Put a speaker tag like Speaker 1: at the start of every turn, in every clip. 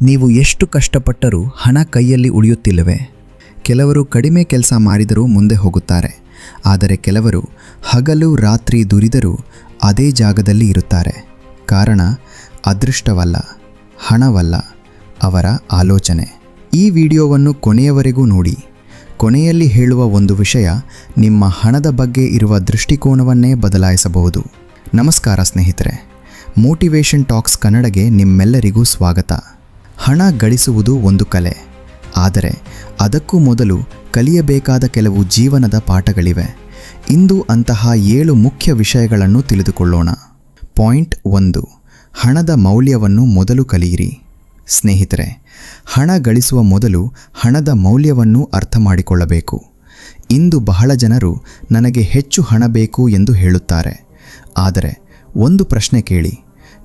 Speaker 1: ನೀವು ಎಷ್ಟು ಕಷ್ಟಪಟ್ಟರೂ ಹಣ ಕೈಯಲ್ಲಿ ಉಳಿಯುತ್ತಿಲ್ಲವೇ? ಕೆಲವರು ಕಡಿಮೆ ಕೆಲಸ ಮಾಡಿದರೂ ಮುಂದೆ ಹೋಗುತ್ತಾರೆ, ಆದರೆ ಕೆಲವರು ಹಗಲು ರಾತ್ರಿ ದುಡಿದರೂ ಅದೇ ಜಾಗದಲ್ಲಿ ಇರುತ್ತಾರೆ. ಕಾರಣ ಅದೃಷ್ಟವಲ್ಲ, ಹಣವಲ್ಲ, ಅವರ ಆಲೋಚನೆ. ಈ ವಿಡಿಯೋವನ್ನು ಕೊನೆಯವರೆಗೂ ನೋಡಿ. ಕೊನೆಯಲ್ಲಿ ಹೇಳುವ ಒಂದು ವಿಷಯ ನಿಮ್ಮ ಹಣದ ಬಗ್ಗೆ ಇರುವ ದೃಷ್ಟಿಕೋನವನ್ನೇ ಬದಲಾಯಿಸಬಹುದು. ನಮಸ್ಕಾರ ಸ್ನೇಹಿತರೆ, ಮೋಟಿವೇಶನ್ ಟಾಕ್ಸ್ ಕನ್ನಡಗೆ ನಿಮ್ಮೆಲ್ಲರಿಗೂ ಸ್ವಾಗತ. ಹಣ ಗಳಿಸುವುದು ಒಂದು ಕಲೆ, ಆದರೆ ಅದಕ್ಕೂ ಮೊದಲು ಕಲಿಯಬೇಕಾದ ಕೆಲವು ಜೀವನದ ಪಾಠಗಳಿವೆ. ಇಂದು ಅಂತಹ 7 ಮುಖ್ಯ ವಿಷಯಗಳನ್ನು ತಿಳಿದುಕೊಳ್ಳೋಣ. ಪಾಯಿಂಟ್ 1, ಹಣದ ಮೌಲ್ಯವನ್ನು ಮೊದಲು ಕಲಿಯಿರಿ. ಸ್ನೇಹಿತರೆ, ಹಣ ಗಳಿಸುವ ಮೊದಲು ಹಣದ ಮೌಲ್ಯವನ್ನು ಅರ್ಥ ಮಾಡಿಕೊಳ್ಳಬೇಕು. ಇಂದು ಬಹಳ ಜನರು ನನಗೆ ಹೆಚ್ಚು ಹಣ ಬೇಕು ಎಂದು ಹೇಳುತ್ತಾರೆ. ಆದರೆ ಒಂದು ಪ್ರಶ್ನೆ ಕೇಳಿ,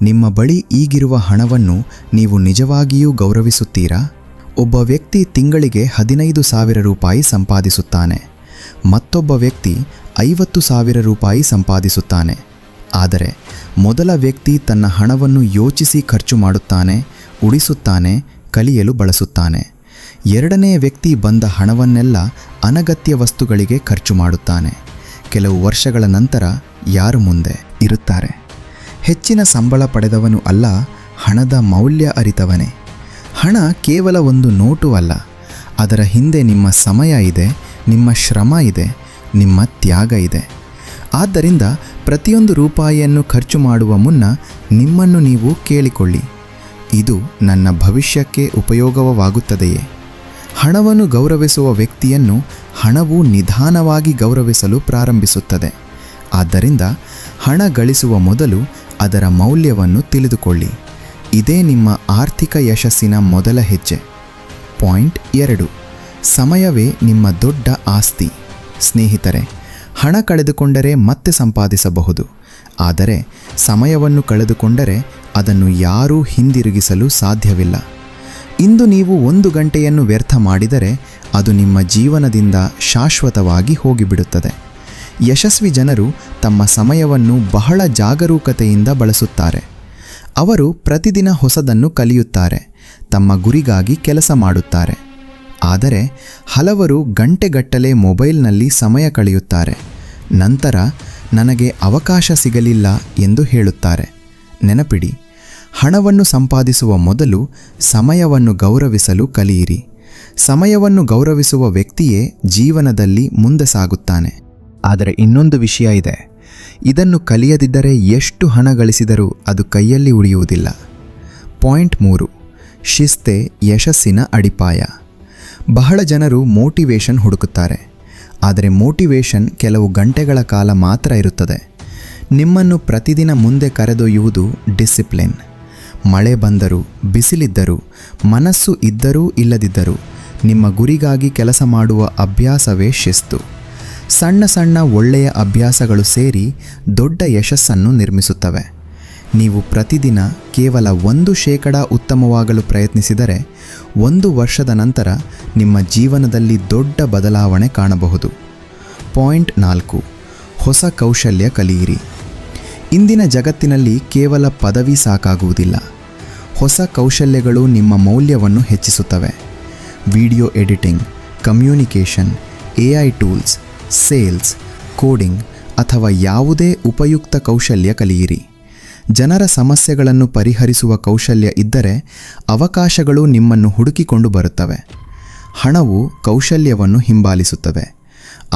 Speaker 1: ನಿಮ್ಮ ಬಳಿ ಈಗಿರುವ ಹಣವನ್ನು ನೀವು ನಿಜವಾಗಿಯೂ ಗೌರವಿಸುತ್ತೀರಾ? ಒಬ್ಬ ವ್ಯಕ್ತಿ ತಿಂಗಳಿಗೆ 15,000 ರೂಪಾಯಿ ಸಂಪಾದಿಸುತ್ತಾನೆ, ಮತ್ತೊಬ್ಬ ವ್ಯಕ್ತಿ 50,000 ರೂಪಾಯಿ ಸಂಪಾದಿಸುತ್ತಾನೆ. ಆದರೆ ಮೊದಲ ವ್ಯಕ್ತಿ ತನ್ನ ಹಣವನ್ನು ಯೋಚಿಸಿ ಖರ್ಚು ಮಾಡುತ್ತಾನೆ, ಉಳಿಸುತ್ತಾನೆ, ಕಲಿಯಲು ಬಳಸುತ್ತಾನೆ. ಎರಡನೆಯ ವ್ಯಕ್ತಿ ಬಂದ ಹಣವನ್ನೆಲ್ಲ ಅನಗತ್ಯ ವಸ್ತುಗಳಿಗೆ ಖರ್ಚು ಮಾಡುತ್ತಾನೆ. ಕೆಲವು ವರ್ಷಗಳ ನಂತರ ಯಾರು ಮುಂದೆ ಇರುತ್ತಾರೆ? ಹೆಚ್ಚಿನ ಸಂಬಳ ಪಡೆದವನು ಅಲ್ಲ, ಹಣದ ಮೌಲ್ಯ ಅರಿತವನೇ. ಹಣ ಕೇವಲ ಒಂದು ನೋಟು ಅಲ್ಲ, ಅದರ ಹಿಂದೆ ನಿಮ್ಮ ಸಮಯ ಇದೆ, ನಿಮ್ಮ ಶ್ರಮ ಇದೆ, ನಿಮ್ಮ ತ್ಯಾಗ ಇದೆ. ಆದ್ದರಿಂದ ಪ್ರತಿಯೊಂದು ರೂಪಾಯಿಯನ್ನು ಖರ್ಚು ಮಾಡುವ ಮುನ್ನ ನಿಮ್ಮನ್ನು ನೀವು ಕೇಳಿಕೊಳ್ಳಿ, ಇದು ನನ್ನ ಭವಿಷ್ಯಕ್ಕೆ ಉಪಯೋಗವಾಗುತ್ತದೆಯೇ? ಹಣವನ್ನು ಗೌರವಿಸುವ ವ್ಯಕ್ತಿಯನ್ನು ಹಣವು ನಿಧಾನವಾಗಿ ಗೌರವಿಸಲು ಪ್ರಾರಂಭಿಸುತ್ತದೆ. ಆದ್ದರಿಂದ ಹಣ ಗಳಿಸುವ ಮೊದಲು ಅದರ ಮೌಲ್ಯವನ್ನು ತಿಳಿದುಕೊಳ್ಳಿ. ಇದೇ ನಿಮ್ಮ ಆರ್ಥಿಕ ಯಶಸ್ಸಿನ ಮೊದಲ ಹೆಜ್ಜೆ. ಪಾಯಿಂಟ್ 2, ಸಮಯವೇ ನಿಮ್ಮ ದೊಡ್ಡ ಆಸ್ತಿ. ಸ್ನೇಹಿತರೆ, ಹಣ ಕಳೆದುಕೊಂಡರೆ ಮತ್ತೆ ಸಂಪಾದಿಸಬಹುದು, ಆದರೆ ಸಮಯವನ್ನು ಕಳೆದುಕೊಂಡರೆ ಅದನ್ನು ಯಾರೂ ಹಿಂದಿರುಗಿಸಲು ಸಾಧ್ಯವಿಲ್ಲ. ಇಂದು ನೀವು 1 ಗಂಟೆಯನ್ನು ವ್ಯರ್ಥ ಮಾಡಿದರೆ ಅದು ನಿಮ್ಮ ಜೀವನದಿಂದ ಶಾಶ್ವತವಾಗಿ ಹೋಗಿಬಿಡುತ್ತದೆ. ಯಶಸ್ವಿ ಜನರು ತಮ್ಮ ಸಮಯವನ್ನು ಬಹಳ ಜಾಗರೂಕತೆಯಿಂದ ಬಳಸುತ್ತಾರೆ. ಅವರು ಪ್ರತಿದಿನ ಹೊಸದನ್ನು ಕಲಿಯುತ್ತಾರೆ, ತಮ್ಮ ಗುರಿಗಾಗಿ ಕೆಲಸ ಮಾಡುತ್ತಾರೆ. ಆದರೆ ಹಲವರು ಗಂಟೆಗಟ್ಟಲೆ ಮೊಬೈಲ್ನಲ್ಲಿ ಸಮಯ ಕಳೆಯುತ್ತಾರೆ. ನಂತರ ನನಗೆ ಅವಕಾಶ ಸಿಗಲಿಲ್ಲ ಎಂದು ಹೇಳುತ್ತಾರೆ. ನೆನಪಿಡಿ, ಹಣವನ್ನು ಸಂಪಾದಿಸುವ ಮೊದಲು ಸಮಯವನ್ನು ಗೌರವಿಸಲು ಕಲಿಯಿರಿ. ಸಮಯವನ್ನು ಗೌರವಿಸುವ ವ್ಯಕ್ತಿಯೇ ಜೀವನದಲ್ಲಿ ಮುಂದೆ ಸಾಗುತ್ತಾನೆ. ಆದರೆ ಇನ್ನೊಂದು ವಿಷಯ ಇದೆ, ಇದನ್ನು ಕಲಿಯದಿದ್ದರೆ ಎಷ್ಟು ಹಣ ಗಳಿಸಿದರೂ ಅದು ಕೈಯಲ್ಲಿ ಉಳಿಯುವುದಿಲ್ಲ. ಪಾಯಿಂಟ್ 3, ಶಿಸ್ತೆ ಯಶಸ್ಸಿನ ಅಡಿಪಾಯ. ಬಹಳ ಜನರು ಮೋಟಿವೇಶನ್ ಹುಡುಕುತ್ತಾರೆ, ಆದರೆ ಮೋಟಿವೇಶನ್ ಕೆಲವು ಗಂಟೆಗಳ ಕಾಲ ಮಾತ್ರ ಇರುತ್ತದೆ. ನಿಮ್ಮನ್ನು ಪ್ರತಿದಿನ ಮುಂದೆ ಕರೆದೊಯ್ಯುವುದು ಡಿಸಿಪ್ಲಿನ್. ಮಳೆ ಬಂದರೂ ಬಿಸಿಲಿದ್ದರೂ, ಮನಸ್ಸು ಇದ್ದರೂ ಇಲ್ಲದಿದ್ದರೂ ನಿಮ್ಮ ಗುರಿಗಾಗಿ ಕೆಲಸ ಮಾಡುವ ಅಭ್ಯಾಸವೇ ಶಿಸ್ತು. ಸಣ್ಣ ಸಣ್ಣ ಒಳ್ಳೆಯ ಅಭ್ಯಾಸಗಳು ಸೇರಿ ದೊಡ್ಡ ಯಶಸ್ಸನ್ನು ನಿರ್ಮಿಸುತ್ತವೆ. ನೀವು ಪ್ರತಿದಿನ ಕೇವಲ 1% ಉತ್ತಮವಾಗಲು ಪ್ರಯತ್ನಿಸಿದರೆ 1 ವರ್ಷದ ನಂತರ ನಿಮ್ಮ ಜೀವನದಲ್ಲಿ ದೊಡ್ಡ ಬದಲಾವಣೆ ಕಾಣಬಹುದು. ಪಾಯಿಂಟ್ 4, ಹೊಸ ಕೌಶಲ್ಯ ಕಲಿಯಿರಿ. ಇಂದಿನ ಜಗತ್ತಿನಲ್ಲಿ ಕೇವಲ ಪದವಿ ಸಾಕಾಗುವುದಿಲ್ಲ, ಹೊಸ ಕೌಶಲ್ಯಗಳು ನಿಮ್ಮ ಮೌಲ್ಯವನ್ನು ಹೆಚ್ಚಿಸುತ್ತವೆ. Video editing, communication, AI tools, sales, coding ಅಥವಾ ಯಾವುದೇ ಉಪಯುಕ್ತ ಕೌಶಲ್ಯ ಕಲಿಯಿರಿ. ಜನರ ಸಮಸ್ಯೆಗಳನ್ನು ಪರಿಹರಿಸುವ ಕೌಶಲ್ಯ ಇದ್ದರೆ ಅವಕಾಶಗಳು ನಿಮ್ಮನ್ನು ಹುಡುಕಿಕೊಂಡು ಬರುತ್ತವೆ. ಹಣವು ಕೌಶಲ್ಯವನ್ನು ಹಿಂಬಾಲಿಸುತ್ತದೆ.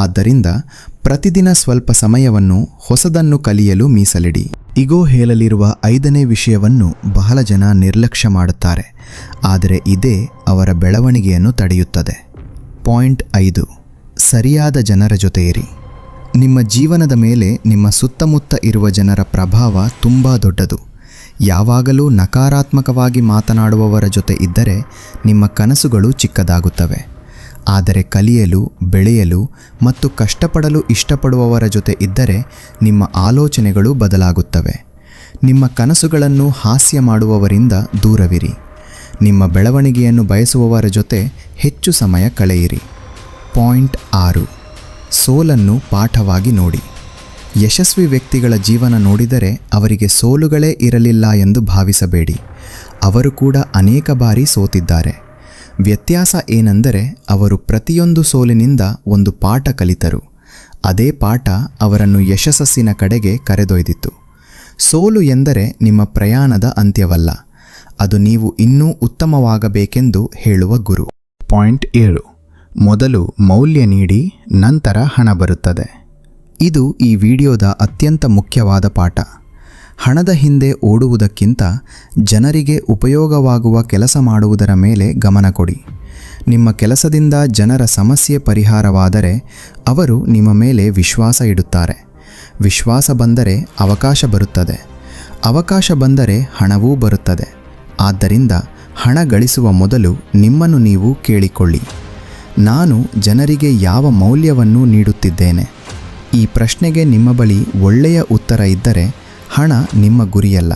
Speaker 1: ಆದ್ದರಿಂದ ಪ್ರತಿದಿನ ಸ್ವಲ್ಪ ಸಮಯವನ್ನು ಹೊಸದನ್ನು ಕಲಿಯಲು ಮೀಸಲಿಡಿ. ಇಗೋ ಹೇಳಲಿರುವ 5ನೇ ವಿಷಯವನ್ನು ಬಹಳ ಜನ ನಿರ್ಲಕ್ಷ್ಯ ಮಾಡುತ್ತಾರೆ, ಆದರೆ ಇದೇ ಅವರ ಬೆಳವಣಿಗೆಯನ್ನು ತಡೆಯುತ್ತದೆ. ಪಾಯಿಂಟ್ 5, ಸರಿಯಾದ ಜನರ ಜೊತೆ ಇರಿ. ನಿಮ್ಮ ಜೀವನದ ಮೇಲೆ ನಿಮ್ಮ ಸುತ್ತಮುತ್ತ ಇರುವ ಜನರ ಪ್ರಭಾವ ತುಂಬ ದೊಡ್ಡದು. ಯಾವಾಗಲೂ ನಕಾರಾತ್ಮಕವಾಗಿ ಮಾತನಾಡುವವರ ಜೊತೆ ಇದ್ದರೆ ನಿಮ್ಮ ಕನಸುಗಳು ಚಿಕ್ಕದಾಗುತ್ತವೆ. ಆದರೆ ಕಲಿಯಲು, ಬೆಳೆಯಲು ಮತ್ತು ಕಷ್ಟಪಡಲು ಇಷ್ಟಪಡುವವರ ಜೊತೆ ಇದ್ದರೆ ನಿಮ್ಮ ಆಲೋಚನೆಗಳು ಬದಲಾಗುತ್ತವೆ. ನಿಮ್ಮ ಕನಸುಗಳನ್ನು ಹಾಸ್ಯ ಮಾಡುವವರಿಂದ ದೂರವಿರಿ. ನಿಮ್ಮ ಬೆಳವಣಿಗೆಯನ್ನು ಬಯಸುವವರ ಜೊತೆ ಹೆಚ್ಚು ಸಮಯ ಕಳೆಯಿರಿ. ಪಾಯಿಂಟ್ 6, ಸೋಲನ್ನು ಪಾಠವಾಗಿ ನೋಡಿ. ಯಶಸ್ವಿ ವ್ಯಕ್ತಿಗಳ ಜೀವನ ನೋಡಿದರೆ ಅವರಿಗೆ ಸೋಲುಗಳೇ ಇರಲಿಲ್ಲ ಎಂದು ಭಾವಿಸಬೇಡಿ. ಅವರು ಕೂಡ ಅನೇಕ ಬಾರಿ ಸೋತಿದ್ದಾರೆ. ವ್ಯತ್ಯಾಸ ಏನೆಂದರೆ ಅವರು ಪ್ರತಿಯೊಂದು ಸೋಲಿನಿಂದ ಒಂದು ಪಾಠ ಕಲಿತರು. ಅದೇ ಪಾಠ ಅವರನ್ನು ಯಶಸ್ಸಿನ ಕಡೆಗೆ ಕರೆದೊಯ್ದಿತು. ಸೋಲು ಎಂದರೆ ನಿಮ್ಮ ಪ್ರಯಾಣದ ಅಂತ್ಯವಲ್ಲ, ಅದು ನೀವು ಇನ್ನೂ ಉತ್ತಮವಾಗಬೇಕೆಂದು ಹೇಳುವ ಗುರು. ಪಾಯಿಂಟ್ 7. ಮೊದಲು ಮೌಲ್ಯ ನೀಡಿ, ನಂತರ ಹಣ ಬರುತ್ತದೆ. ಇದು ಈ ವಿಡಿಯೋದ ಅತ್ಯಂತ ಮುಖ್ಯವಾದ ಪಾಠ. ಹಣದ ಹಿಂದೆ ಓಡುವುದಕ್ಕಿಂತ ಜನರಿಗೆ ಉಪಯೋಗವಾಗುವ ಕೆಲಸ ಮಾಡುವುದರ ಮೇಲೆ ಗಮನ ಕೊಡಿ. ನಿಮ್ಮ ಕೆಲಸದಿಂದ ಜನರ ಸಮಸ್ಯೆ ಪರಿಹಾರವಾದರೆ ಅವರು ನಿಮ್ಮ ಮೇಲೆ ವಿಶ್ವಾಸ ಇಡುತ್ತಾರೆ. ವಿಶ್ವಾಸ ಬಂದರೆ ಅವಕಾಶ ಬರುತ್ತದೆ. ಅವಕಾಶ ಬಂದರೆ ಹಣವೂ ಬರುತ್ತದೆ. ಆದ್ದರಿಂದ ಹಣ ಗಳಿಸುವ ಮೊದಲು ನಿಮ್ಮನ್ನು ನೀವು ಕೇಳಿಕೊಳ್ಳಿ, ನಾನು ಜನರಿಗೆ ಯಾವ ಮೌಲ್ಯವನ್ನು ನೀಡುತ್ತಿದ್ದೇನೆ? ಈ ಪ್ರಶ್ನೆಗೆ ನಿಮ್ಮ ಬಳಿ ಒಳ್ಳೆಯ ಉತ್ತರ ಇದ್ದರೆ ಹಣ ನಿಮ್ಮ ಗುರಿಯಲ್ಲ,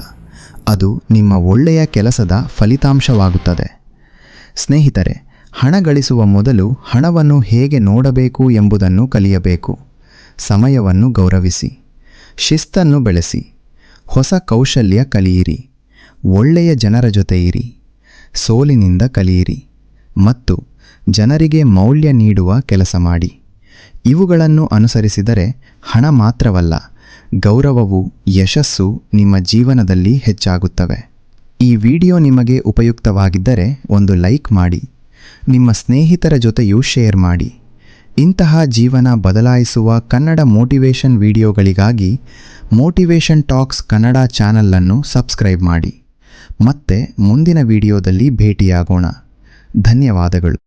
Speaker 1: ಅದು ನಿಮ್ಮ ಒಳ್ಳೆಯ ಕೆಲಸದ ಫಲಿತಾಂಶವಾಗುತ್ತದೆ. ಸ್ನೇಹಿತರೆ, ಹಣ ಗಳಿಸುವ ಮೊದಲು ಹಣವನ್ನು ಹೇಗೆ ನೋಡಬೇಕು ಎಂಬುದನ್ನು ಕಲಿಯಬೇಕು. ಸಮಯವನ್ನು ಗೌರವಿಸಿ, ಶಿಸ್ತನ್ನು ಬೆಳೆಸಿ, ಹೊಸ ಕೌಶಲ್ಯ ಕಲಿಯಿರಿ, ಒಳ್ಳೆಯ ಜನರ ಜೊತೆ ಇರಿ, ಸೋಲಿನಿಂದ ಕಲಿಯಿರಿ ಮತ್ತು ಜನರಿಗೆ ಮೌಲ್ಯ ನೀಡುವ ಕೆಲಸ ಮಾಡಿ. ಇವುಗಳನ್ನು ಅನುಸರಿಸಿದರೆ ಹಣ ಮಾತ್ರವಲ್ಲ, ಗೌರವವು, ಯಶಸ್ಸು ನಿಮ್ಮ ಜೀವನದಲ್ಲಿ ಹೆಚ್ಚಾಗುತ್ತವೆ. ಈ ವಿಡಿಯೋ ನಿಮಗೆ ಉಪಯುಕ್ತವಾಗಿದ್ದರೆ ಒಂದು ಲೈಕ್ ಮಾಡಿ, ನಿಮ್ಮ ಸ್ನೇಹಿತರ ಜೊತೆಯೂ ಶೇರ್ ಮಾಡಿ. ಇಂತಹ ಜೀವನ ಬದಲಾಯಿಸುವ ಕನ್ನಡ ಮೋಟಿವೇಶನ್ ವಿಡಿಯೋಗಳಿಗಾಗಿ ಮೋಟಿವೇಶನ್ ಟಾಕ್ಸ್ ಕನ್ನಡ ಚಾನಲನ್ನು ಸಬ್ಸ್ಕ್ರೈಬ್ ಮಾಡಿ. ಮತ್ತೆ ಮುಂದಿನ ವಿಡಿಯೋದಲ್ಲಿ ಭೇಟಿಯಾಗೋಣ. ಧನ್ಯವಾದಗಳು.